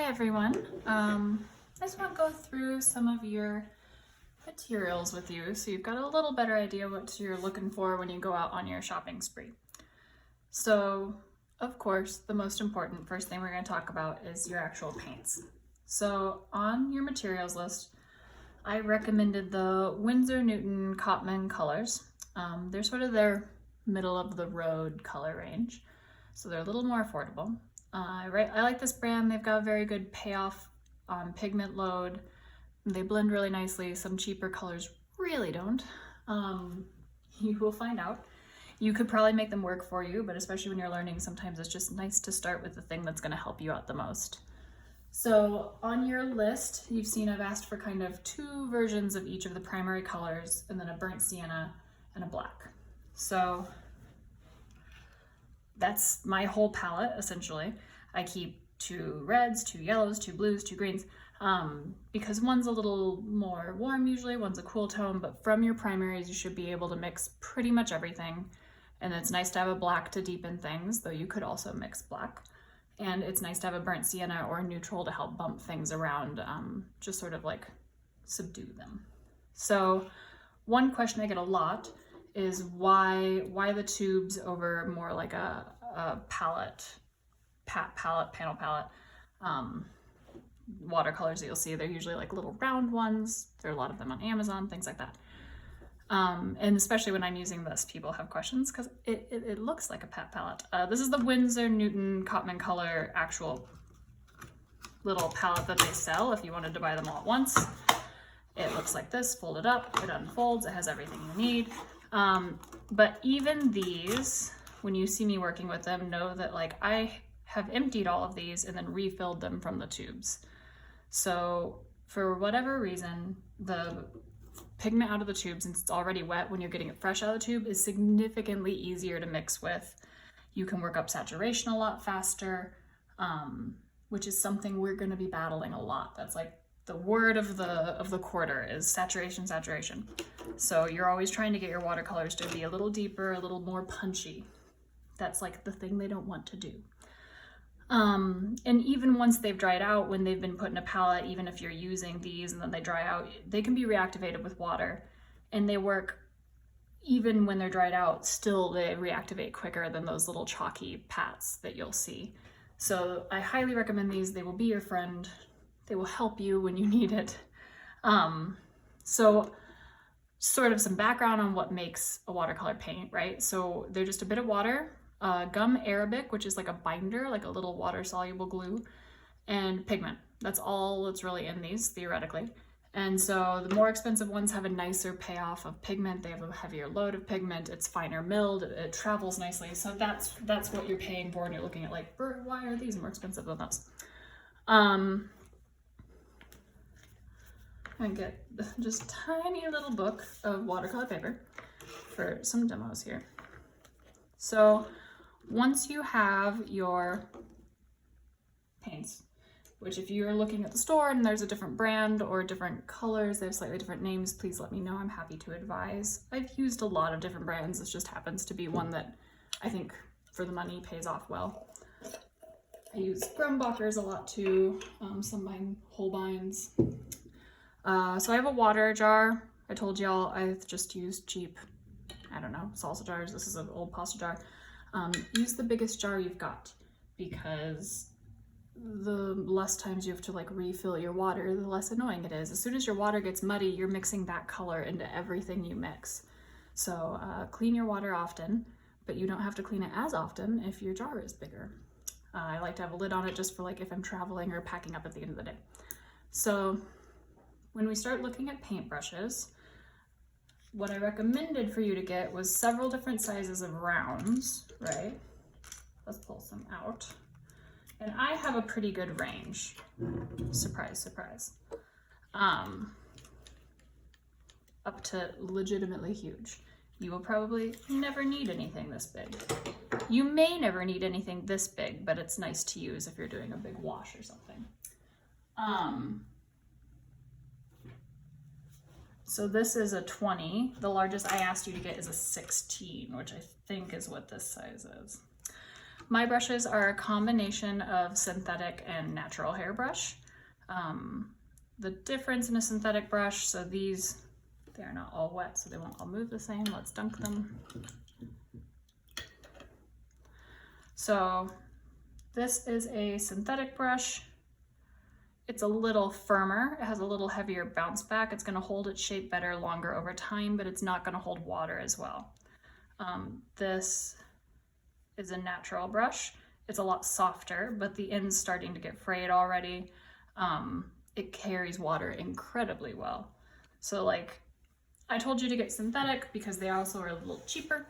everyone. I just want to go through some of your materials with you so you've got a little better idea what you're looking for when you go out on your shopping spree. So, of course, the most important first thing we're going to talk about is your actual paints. So on your materials list, I recommended the Winsor Newton Cotman colors. They're sort of their middle of the road color range, so they're a little more affordable. I like this brand. They've got a very good payoff on pigment load. They blend really nicely. Some cheaper colors really don't. You will find out. You could probably make them work for you, but especially when you're learning, sometimes it's just nice to start with the thing that's going to help you out the most. So on your list, you've seen I've asked for kind of two versions of each of the primary colors, and then a burnt sienna and a black. So that's my whole palette, essentially. I keep 2 reds, 2 yellows, 2 blues, 2 greens, because one's a little more warm usually, one's a cool tone, but from your primaries you should be able to mix pretty much everything. And it's nice to have a black to deepen things, though you could also mix black. And it's nice to have a burnt sienna or a neutral to help bump things around, just sort of like subdue them. So one question I get a lot is why the tubes over more like a panel palette. Watercolors that you'll see, they're usually like little round ones. There are a lot of them on Amazon, things like that. And especially when I'm using this, people have questions because it looks like a pat palette. This is the Winsor Newton Cotman color actual little palette that they sell if you wanted to buy them all at once. It looks like this, folded up, it unfolds, it has everything you need. But even these, when you see me working with them, know that like I have emptied all of these and then refilled them from the tubes. So for whatever reason, the pigment out of the tube, since it's already wet when you're getting it fresh out of the tube, is significantly easier to mix with. You can work up saturation a lot faster, which is something we're going to be battling a lot. That's like the word of the quarter is saturation. So you're always trying to get your watercolors to be a little deeper, a little more punchy. That's like the thing they don't want to do. And even once they've dried out, when they've been put in a palette, even if you're using these and then they dry out, they can be reactivated with water, and they work even when they're dried out. Still, they reactivate quicker than those little chalky pats that you'll see. So I highly recommend these. They will be your friend. They will help you when you need it. So sort of some background on what makes a watercolor paint, right? So they're just a bit of water, gum arabic, which is like a binder, like a little water-soluble glue, and pigment. That's all that's really in these, theoretically. And so the more expensive ones have a nicer payoff of pigment. They have a heavier load of pigment. It's finer milled. It travels nicely. So that's what you're paying for, and you're looking at like, why are these more expensive than those? I get just a tiny little book of watercolor paper for some demos here. So once you have your paints, which if you're looking at the store and there's a different brand or different colors, they have slightly different names, please let me know. I'm happy to advise. I've used a lot of different brands. This just happens to be one that I think for the money pays off well. I use Grumbacher's a lot too, some mine Holbein's. So I have a water jar. I told y'all I've just used cheap, I don't know, salsa jars. This is an old pasta jar. Use the biggest jar you've got, because the less times you have to like refill your water, the less annoying it is. As soon as your water gets muddy, you're mixing that color into everything you mix. So clean your water often, but you don't have to clean it as often if your jar is bigger. I like to have a lid on it just for like if I'm traveling or packing up at the end of the day. So when we start looking at paintbrushes, what I recommended for you to get was several different sizes of rounds, right? Let's pull some out. And I have a pretty good range. Surprise, surprise. Up to legitimately huge. You will probably never need anything this big. You may never need anything this big, but it's nice to use if you're doing a big wash or something. So this is a 20. The largest I asked you to get is a 16, which I think is what this size is. My brushes are a combination of synthetic and natural hair brush. The difference in a synthetic brush, so these, they are not all wet, so they won't all move the same. Let's dunk them. So this is a synthetic brush. It's a little firmer. It has a little heavier bounce back. It's gonna hold its shape better, longer over time, but it's not gonna hold water as well. This is a natural brush. It's a lot softer, but the end's starting to get frayed already. It carries water incredibly well. So like, I told you to get synthetic because they also are a little cheaper.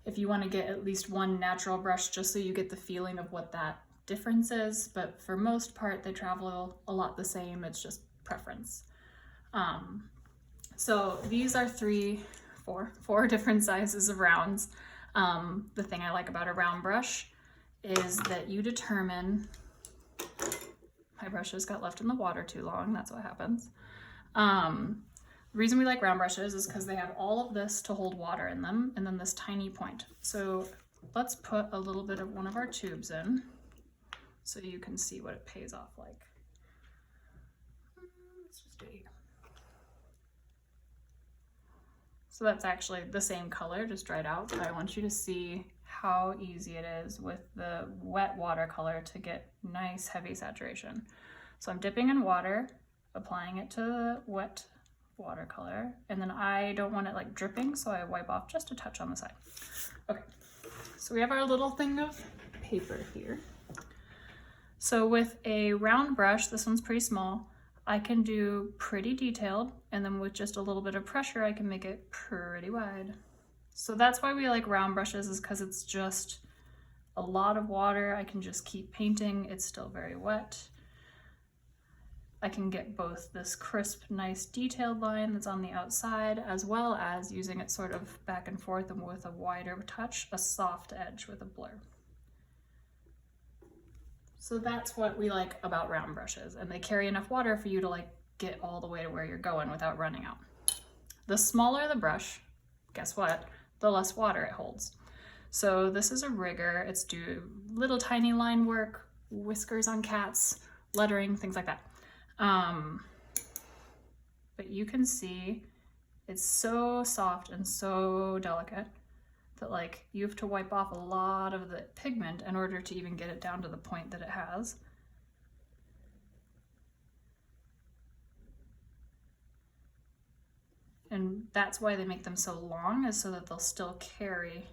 If you want to get at least one natural brush, just so you get the feeling of what that difference is, but for most part, they travel a lot the same. It's just preference. So these are four different sizes of rounds. The thing I like about a round brush is that you determine, my brushes got left in the water too long, that's what happens. The reason we like round brushes is because they have all of this to hold water in them, and then this tiny point. So let's put a little bit of one of our tubes in so you can see what it pays off like. Let's just do it here. So that's actually the same color, just dried out, but I want you to see how easy it is with the wet watercolor to get nice heavy saturation. So I'm dipping in water, applying it to the wet watercolor, and then I don't want it like dripping, so I wipe off just a touch on the side. Okay, so we have our little thing of paper here. So with a round brush, this one's pretty small, I can do pretty detailed, and then with just a little bit of pressure, I can make it pretty wide. So that's why we like round brushes, is because it's just a lot of water. I can just keep painting. It's still very wet. I can get both this crisp, nice detailed line that's on the outside, as well as using it sort of back and forth and with a wider touch, a soft edge with a blur. So that's what we like about round brushes, and they carry enough water for you to like get all the way to where you're going without running out. The smaller the brush, guess what? The less water it holds. So this is a rigger. It's do little tiny line work, whiskers on cats, lettering, things like that. But you can see it's so soft and so delicate that like you have to wipe off a lot of the pigment in order to even get it down to the point that it has. And that's why they make them so long, is so that they'll still carry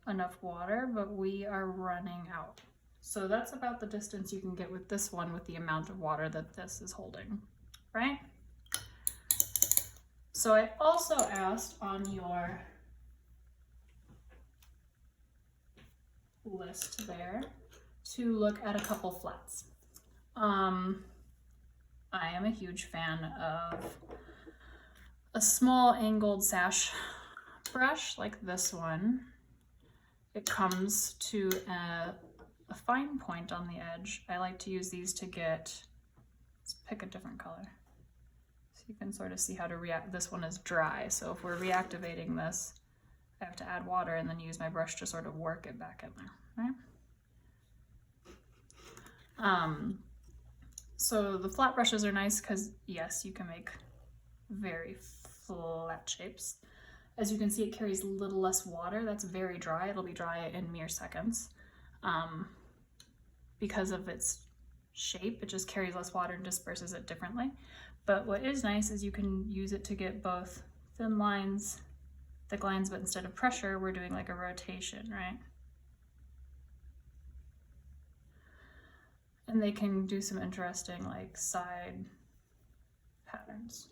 enough water, but we are running out. So that's about the distance you can get with this one with the amount of water that this is holding, right? So I also asked on your list there to look at a couple flats. I am a huge fan of a small angled sash brush like this one. It comes to a fine point on the edge. I like to use these to get, let's pick a different color. So you can sort of see how to react. This one is dry, so if we're reactivating this, I have to add water and then use my brush to sort of work it back in there, right? So the flat brushes are nice because yes, you can make very flat shapes. As you can see, it carries a little less water. That's very dry. It'll be dry in mere seconds. Because of its shape, it just carries less water and disperses it differently. But what is nice is you can use it to get both thin lines, thick lines, but instead of pressure, we're doing like a rotation, right? And they can do some interesting like side patterns.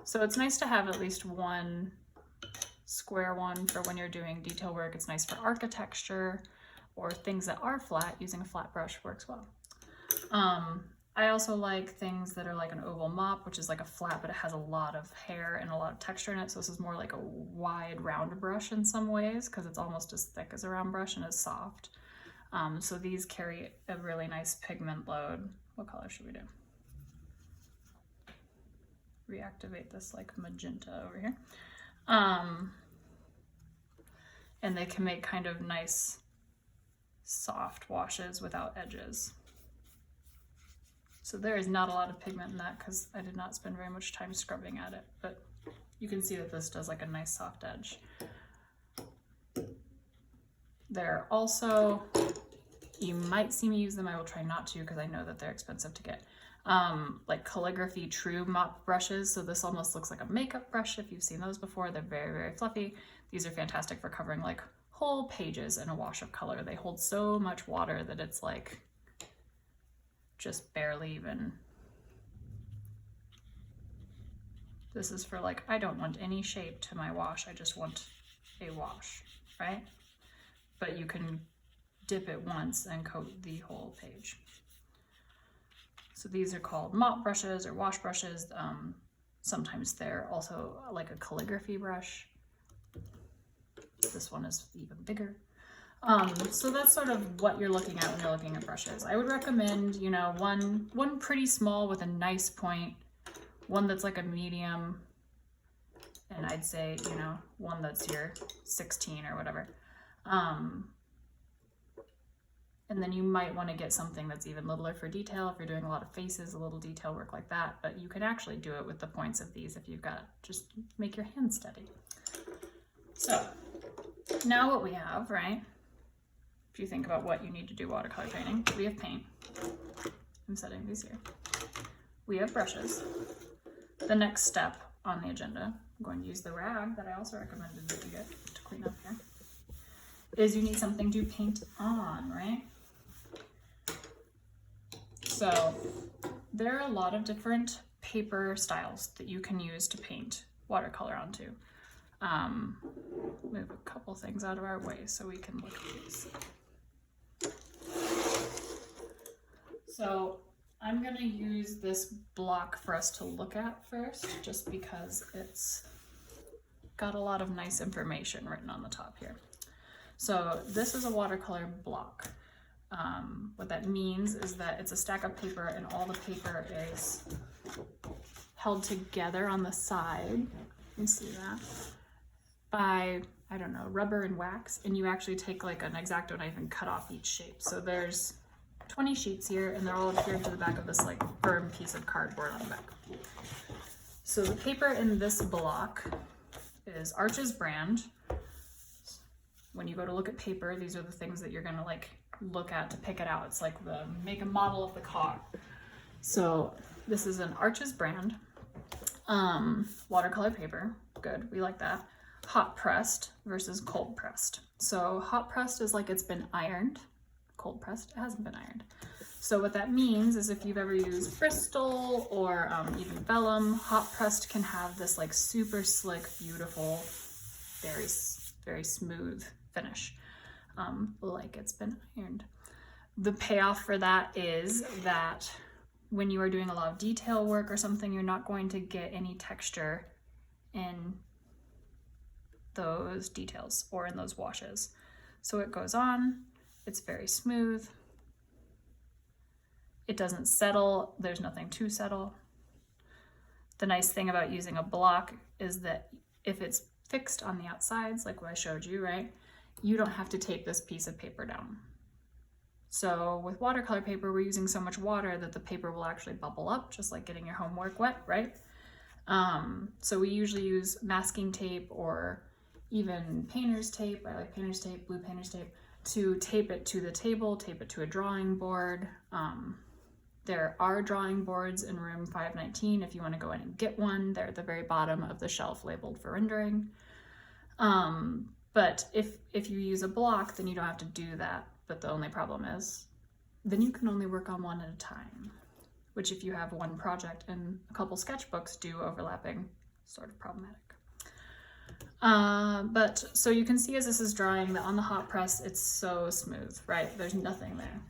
So it's nice to have at least one square one for when you're doing detail work. It's nice for architecture or things that are flat. Using a flat brush works well. I also like things that are like an oval mop, which is like a flat, but it has a lot of hair and a lot of texture in it. So this is more like a wide round brush in some ways, because it's almost as thick as a round brush and as soft. So these carry a really nice pigment load. What color should we do? Reactivate this like magenta over here. And they can make kind of nice soft washes without edges. So there is not a lot of pigment in that because I did not spend very much time scrubbing at it, but you can see that this does like a nice soft edge. There are also, you might see me use them, I will try not to because I know that they're expensive to get, like calligraphy true mop brushes. So this almost looks like a makeup brush if you've seen those before. They're very, very fluffy. These are fantastic for covering like whole pages in a wash of color. They hold so much water that it's like just barely even. This is for like, I don't want any shape to my wash, I just want a wash, right? But you can dip it once and coat the whole page. So these are called mop brushes or wash brushes. Sometimes they're also like a calligraphy brush. This one is even bigger. So that's sort of what you're looking at when you're looking at brushes. I would recommend, you know, one pretty small with a nice point, one that's like a medium, and I'd say, you know, one that's your 16 or whatever. And then you might want to get something that's even littler for detail if you're doing a lot of faces, a little detail work like that, but you can actually do it with the points of these if you've got, just make your hand steady. So now what we have, right? If you think about what you need to do watercolor painting, we have paint. I'm setting these here. We have brushes. The next step on the agenda, I'm going to use the rag that I also recommended that you get to clean up here, is you need something to paint on, right? So there are a lot of different paper styles that you can use to paint watercolor onto. Move a couple things out of our way so we can look at these. So I'm going to use this block for us to look at first, just because it's got a lot of nice information written on the top here. So this is a watercolor block. What that means is that it's a stack of paper and all the paper is held together on the side, you can see that, by, I don't know, rubber and wax, and you actually take like an X-Acto knife and cut off each shape. So there's 20 sheets here and they're all adhered to the back of this like firm piece of cardboard on the back. So the paper in this block is Arches brand. When you go to look at paper, these are the things that you're gonna like look at to pick it out. It's like the make a model of the car. So this is an Arches brand watercolor paper. Good, we like that. Hot pressed versus cold pressed. So hot pressed is like it's been ironed. Cold pressed, it hasn't been ironed. So what that means is if you've ever used Bristol or even vellum, hot pressed can have this like super slick, beautiful, very, very smooth finish, like it's been ironed. The payoff for that is that when you are doing a lot of detail work or something, you're not going to get any texture in those details or in those washes. So it goes on, it's very smooth. It doesn't settle, there's nothing to settle. The nice thing about using a block is that if it's fixed on the outsides, like what I showed you, right? You don't have to tape this piece of paper down. So with watercolor paper, we're using so much water that the paper will actually bubble up, just like getting your homework wet, right? So we usually use masking tape or even painter's tape. I like painter's tape, blue painter's tape, to tape it to the table, tape it to a drawing board. There are drawing boards in room 519 if you want to go in and get one. They're at the very bottom of the shelf labeled for rendering. But if you use a block, then you don't have to do that. But the only problem is, then you can only work on one at a time, which if you have one project and a couple sketchbooks do overlapping, sort of problematic. But so you can see as this is drying that on the hot press, it's so smooth, right? There's nothing there.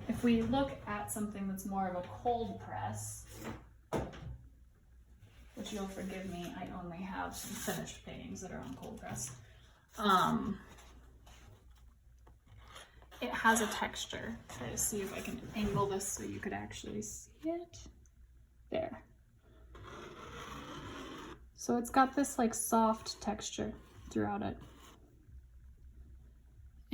If we look at something that's more of a cold press, which you'll forgive me, I only have some finished paintings that are on cold press. It has a texture. Try to see if I can angle this so you could actually see it. There. So it's got this like soft texture throughout it.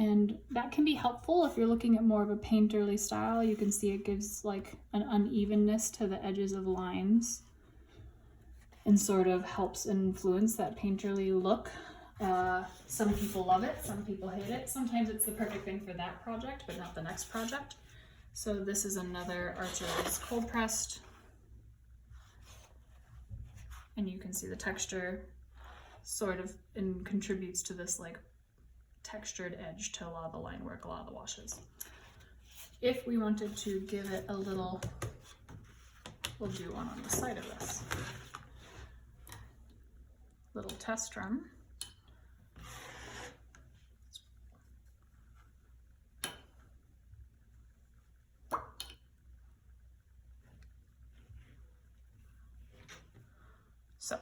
And that can be helpful if you're looking at more of a painterly style. You can see it gives like an unevenness to the edges of lines and sort of helps influence that painterly look. Some people love it, some people hate it. Sometimes it's the perfect thing for that project, but not the next project. So this is another Arches cold pressed. And you can see the texture sort of contributes to this like textured edge to a lot of the line work, a lot of the washes. If we wanted to give it a little, we'll do one on the side of this. Little test run. So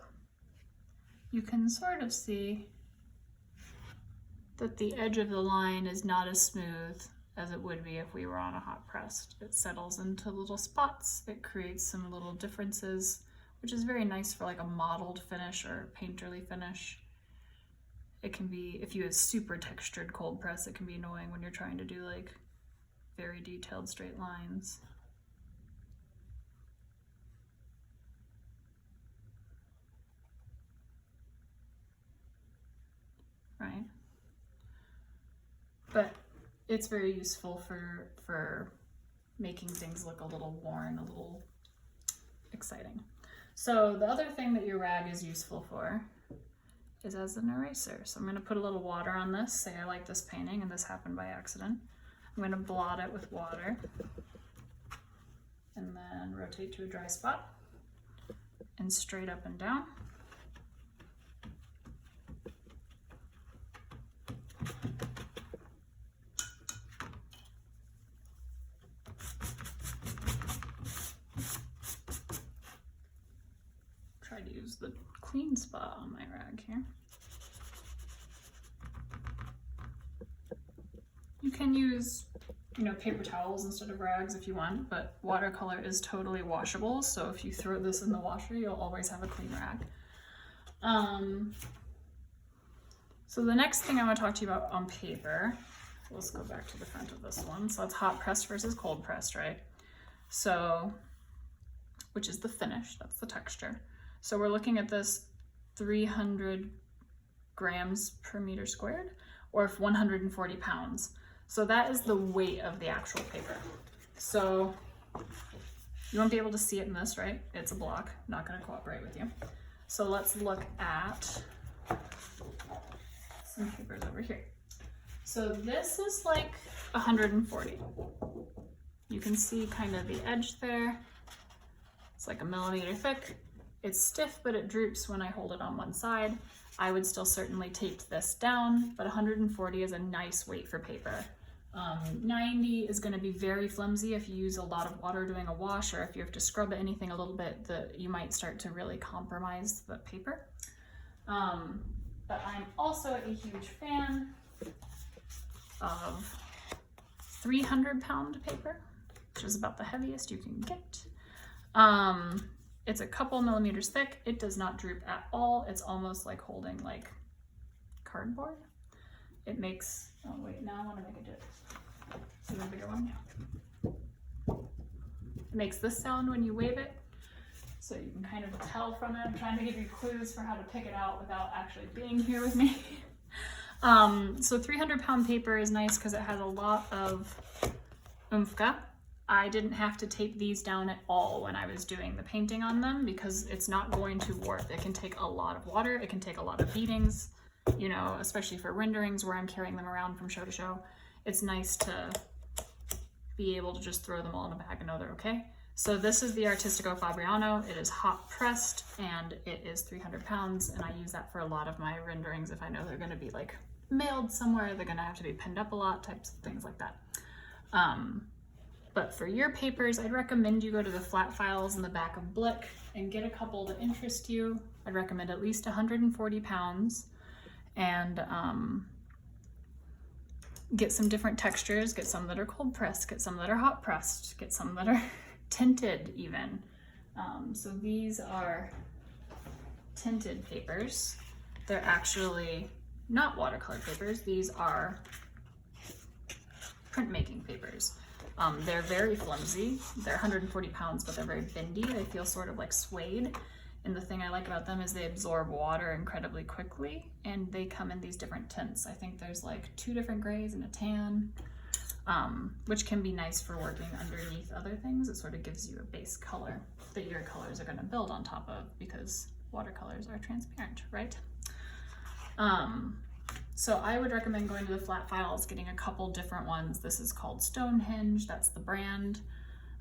you can sort of see that the edge of the line is not as smooth as it would be if we were on a hot pressed. It settles into little spots. It creates some little differences, which is very nice for like a mottled finish or painterly finish. It can be, if you have super textured cold press, it can be annoying when you're trying to do like very detailed straight lines. Right? But it's very useful for making things look a little worn, a little exciting. So the other thing that your rag is useful for is as an eraser. So I'm going to put a little water on this. Say I like this painting and this happened by accident. I'm going to blot it with water and then rotate to a dry spot and straight up and down. Try to use the clean spot on my rag here. You can use, paper towels instead of rags if you want, but watercolor is totally washable, so if you throw this in the washer, you'll always have a clean rag. So the next thing I want to talk to you about on paper, let's go back to the front of this one. So that's hot pressed versus cold pressed, right? So, which is the finish, that's the texture. So we're looking at this 300 grams per meter squared, or 140 pounds. So that is the weight of the actual paper. So you won't be able to see it in this, right? It's a block, not gonna cooperate with you. So let's look at some papers over here. So this is like 140. You can see kind of the edge there. It's like 1 millimeter thick. It's stiff, but it droops when I hold it on one side. I would still certainly tape this down, but 140 is a nice weight for paper. 90 is going to be very flimsy if you use a lot of water doing a wash, or if you have to scrub anything a little bit, you might start to really compromise the paper. But I'm also a huge fan of 300 pound paper, which is about the heaviest you can get. It's a couple millimeters thick. It does not droop at all. It's almost like holding like cardboard. It makes, oh wait, now I want to make it even bigger one. Yeah. It makes this sound when you wave it. So you can kind of tell from it. I'm trying to give you clues for how to pick it out without actually being here with me. So 300 pound paper is nice because it has a lot of umfka. I didn't have to tape these down at all when I was doing the painting on them because it's not going to warp. It can take a lot of water. It can take a lot of beatings, especially for renderings where I'm carrying them around from show to show. It's nice to be able to just throw them all in a bag and know they're okay. So this is the Artistico Fabriano. It is hot pressed and it is 300 pounds. And I use that for a lot of my renderings. If I know they're going to be like mailed somewhere, they're going to have to be pinned up a lot, types of things like that. But for your papers, I'd recommend you go to the flat files in the back of Blick and get a couple that interest you. I'd recommend at least 140 pounds and get some different textures, get some that are cold pressed, get some that are hot pressed, get some that are tinted even. So these are tinted papers. They're actually not watercolor papers. These are printmaking papers. They're very flimsy. They're 140 pounds, but they're very bendy. They feel sort of like suede. And the thing I like about them is they absorb water incredibly quickly, and they come in these different tints. I think there's like 2 different grays and a tan, which can be nice for working underneath other things. It sort of gives you a base color that your colors are going to build on top of, because watercolors are transparent, right? So I would recommend going to the flat files, getting a couple different ones. This is called Stonehenge, that's the brand.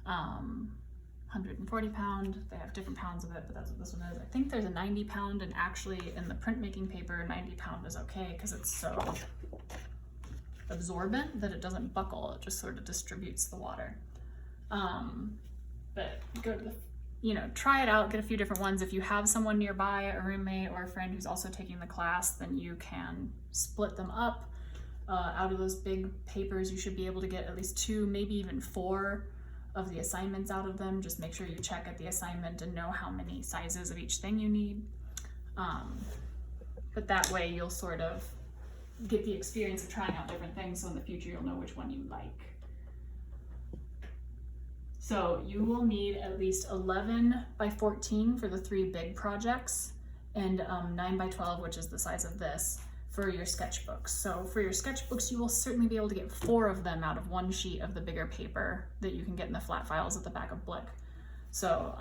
140 pound, they have different pounds of it, but that's what this one is. I think there's a 90 pound, and actually in the printmaking paper, 90 pound is okay because it's so absorbent that it doesn't buckle, it just sort of distributes the water. But go to the, try it out, get a few different ones. If you have someone nearby, a roommate or a friend who's also taking the class, then you can split them up. Out of those big papers, you should be able to get at least 2, maybe even 4 of the assignments out of them. Just make sure you check at the assignment and know how many sizes of each thing you need. But that way you'll sort of get the experience of trying out different things, so in the future you'll know which one you like. So you will need at least 11 by 14 for the 3 big projects, and 9 by 12, which is the size of this, for your sketchbooks. So for your sketchbooks, you will certainly be able to get 4 of them out of 1 sheet of the bigger paper that you can get in the flat files at the back of Blick. So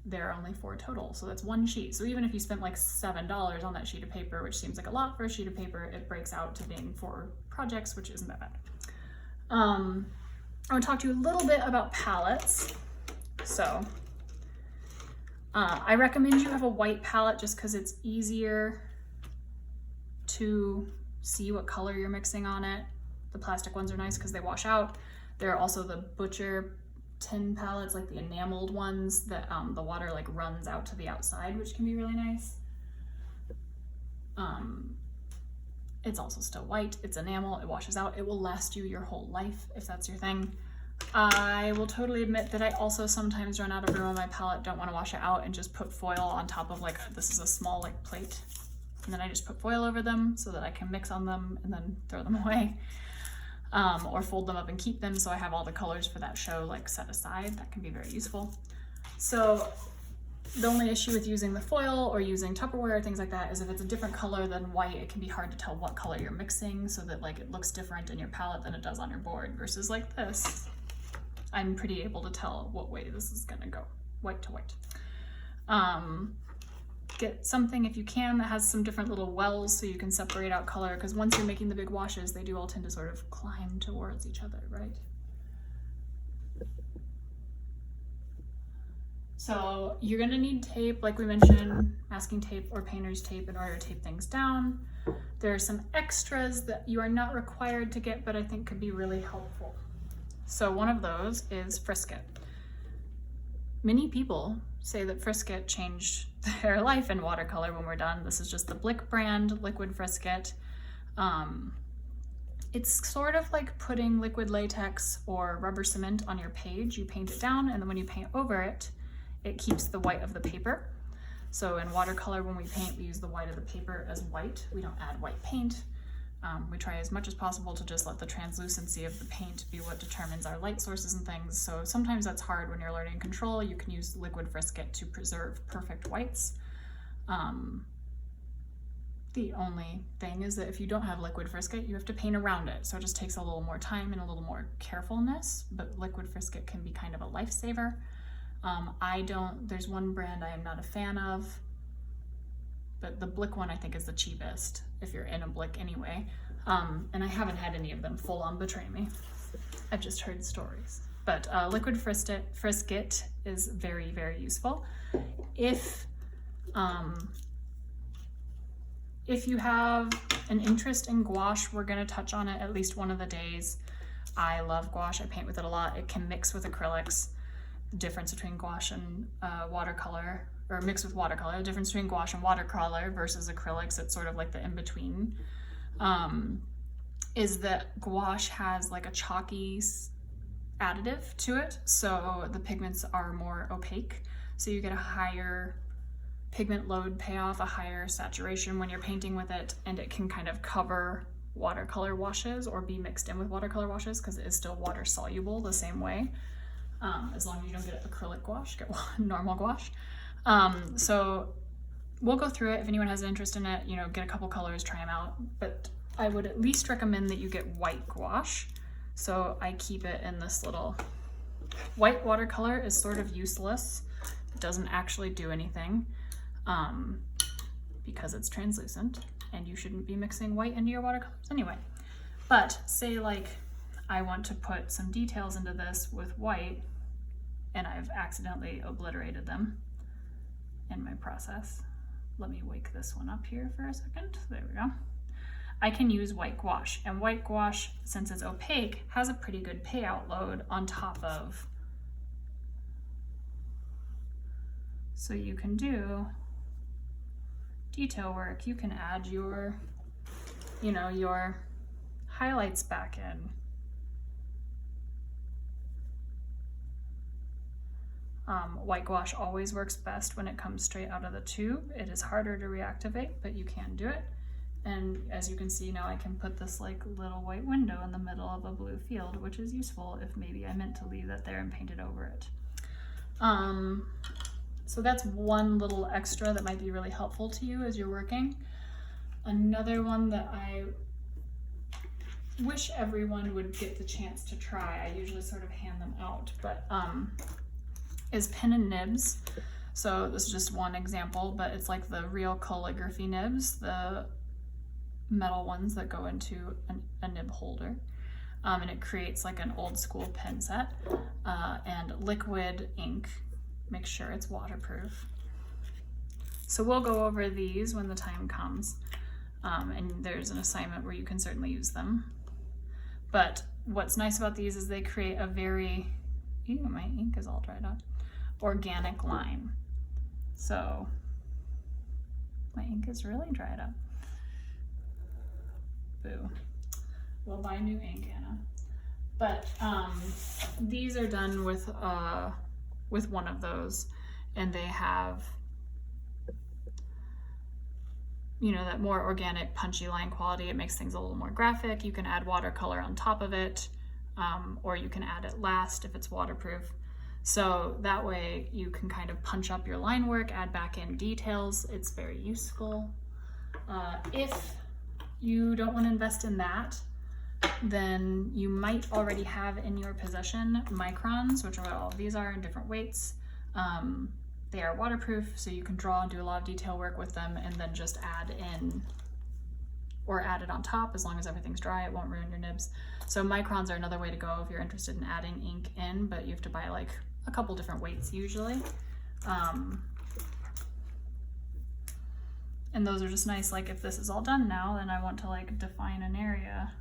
there are only 4 total, so that's 1 sheet. So even if you spent like $7 on that sheet of paper, which seems like a lot for a sheet of paper, it breaks out to being 4 projects, which isn't that bad. I want to talk to you a little bit about palettes. So I recommend you have a white palette just because it's easier to see what color you're mixing on it. The plastic ones are nice because they wash out. There are also the butcher tin palettes, like the enameled ones that the water like runs out to the outside, which can be really nice. It's also still white, it's enamel, it washes out, it will last you your whole life if that's your thing. I will totally admit that I also sometimes run out of room on my palette, don't want to wash it out, and just put foil on top of, like, this is a small like plate, and then I just put foil over them so that I can mix on them and then throw them away, or fold them up and keep them so I have all the colors for that show like set aside. That can be very useful. So the only issue with using the foil or using Tupperware or things like that is if it's a different color than white, it can be hard to tell what color you're mixing, so that like it looks different in your palette than it does on your board, versus like this. I'm pretty able to tell what way this is gonna go, white to white. Get something, if you can, that has some different little wells so you can separate out color, because once you're making the big washes, they do all tend to sort of climb towards each other, right? So you're gonna need tape, like we mentioned, masking tape or painter's tape in order to tape things down. There are some extras that you are not required to get, but I think could be really helpful. So one of those is Frisket. Many people say that Frisket changed their life in watercolor when we're done. This is just the Blick brand liquid Frisket. It's sort of like putting liquid latex or rubber cement on your page. You paint it down, and then when you paint over it, it keeps the white of the paper. So in watercolor, when we paint, we use the white of the paper as white. We don't add white paint. We try as much as possible to just let the translucency of the paint be what determines our light sources and things. So sometimes that's hard when you're learning control. You can use liquid Frisket to preserve perfect whites. The only thing is that if you don't have liquid Frisket, you have to paint around it. So it just takes a little more time and a little more carefulness, but liquid Frisket can be kind of a lifesaver. There's one brand I am not a fan of, but the Blick one I think is the cheapest if you're in a Blick anyway. And I haven't had any of them full on betray me. I've just heard stories. But liquid Frisket is very, very useful. If you have an interest in gouache, we're gonna touch on it at least one of the days. I love gouache, I paint with it a lot. It can mix with acrylics. The difference between gouache and watercolor, or mixed with watercolor, the difference between gouache and watercolor versus acrylics, it's sort of like the in-between, is that gouache has like a chalky additive to it, so the pigments are more opaque, so you get a higher pigment load payoff, a higher saturation when you're painting with it, and it can kind of cover watercolor washes or be mixed in with watercolor washes, because it is still water soluble the same way. As long as you don't get acrylic gouache, get normal gouache. So we'll go through it. If anyone has an interest in it, you know, get a couple colors, try them out. But I would at least recommend that you get white gouache. So I keep it in this little, white watercolor is sort of useless. It doesn't actually do anything because it's translucent, and you shouldn't be mixing white into your watercolors anyway. But say like I want to put some details into this with white, and I've accidentally obliterated them in my process. Let me wake this one up here for a second. There we go. I can use white gouache, and white gouache, since it's opaque, has a pretty good payout load on top of. So you can do detail work. You can add your, you know, your highlights back in. White gouache always works best when it comes straight out of the tube. It is harder to reactivate, but you can do it. And as you can see now, I can put this like little white window in the middle of a blue field, which is useful if maybe I meant to leave that there and paint it over it. So that's one little extra that might be really helpful to you as you're working. Another one that I wish everyone would get the chance to try, I usually sort of hand them out, but is pen and nibs. So this is just one example, but it's like the real calligraphy nibs, the metal ones that go into a nib holder. And it creates like an old school pen set, and liquid ink. Make sure it's waterproof. So we'll go over these when the time comes. And there's an assignment where you can certainly use them. But what's nice about these is they create a very, ew, my ink is all dried up, organic line. So my ink is really dried up. Boo. We'll buy new ink, Anna. But these are done with one of those, and they have, you know, that more organic punchy line quality. It makes things a little more graphic. You can add watercolor on top of it, or you can add it last if it's waterproof. So that way you can kind of punch up your line work, add back in details. It's very useful. If you don't want to invest in that, then you might already have in your possession microns, which are what all of these are in different weights. They are waterproof, so you can draw and do a lot of detail work with them, and then just add in or add it on top. As long as everything's dry, it won't ruin your nibs. So microns are another way to go if you're interested in adding ink in, but you have to buy like a couple different weights usually. And those are just nice, like if this is all done now, then I want to like define an area.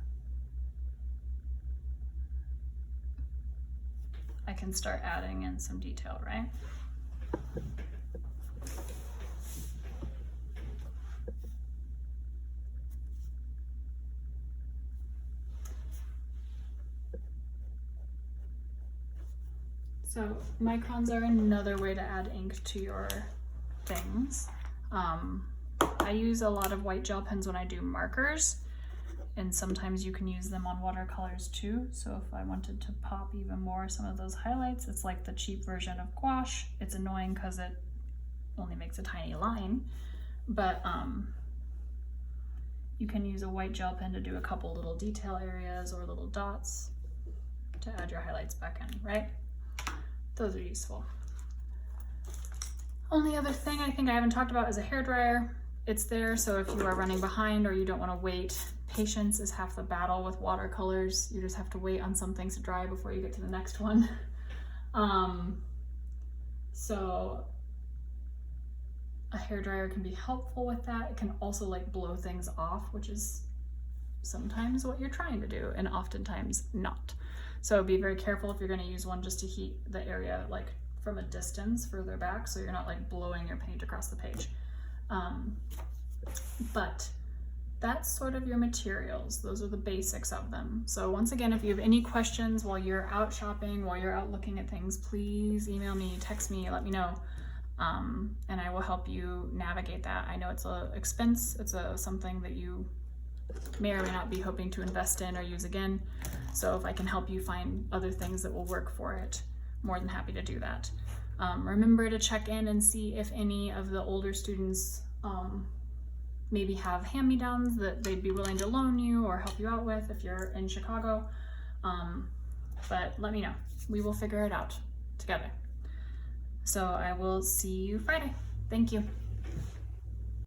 I can start adding in some detail, right? So microns are another way to add ink to your things. I use a lot of white gel pens when I do markers, and sometimes you can use them on watercolors too. So if I wanted to pop even more some of those highlights, it's like the cheap version of gouache. It's annoying because it only makes a tiny line, but you can use a white gel pen to do a couple little detail areas or little dots to add your highlights back in, right? Those are useful. Only other thing I think I haven't talked about is a hairdryer. It's there, so if you are running behind or you don't want to wait, patience is half the battle with watercolors. You just have to wait on some things to dry before you get to the next one. So a hairdryer can be helpful with that. It can also like blow things off, which is sometimes what you're trying to do and oftentimes not. So be very careful if you're going to use one just to heat the area like from a distance further back, so you're not like blowing your paint across the page. But that's sort of your materials. Those are the basics of them. So once again, if you have any questions while you're out shopping, while you're out looking at things, please email me, text me, let me know. And I will help you navigate that. I know it's an expense. It's something that you may or may not be hoping to invest in or use again. So if I can help you find other things that will work for it, more than happy to do that. Remember to check in and see if any of the older students maybe have hand-me-downs that they'd be willing to loan you or help you out with if you're in Chicago. But let me know. We will figure it out together. So I will see you Friday. Thank you.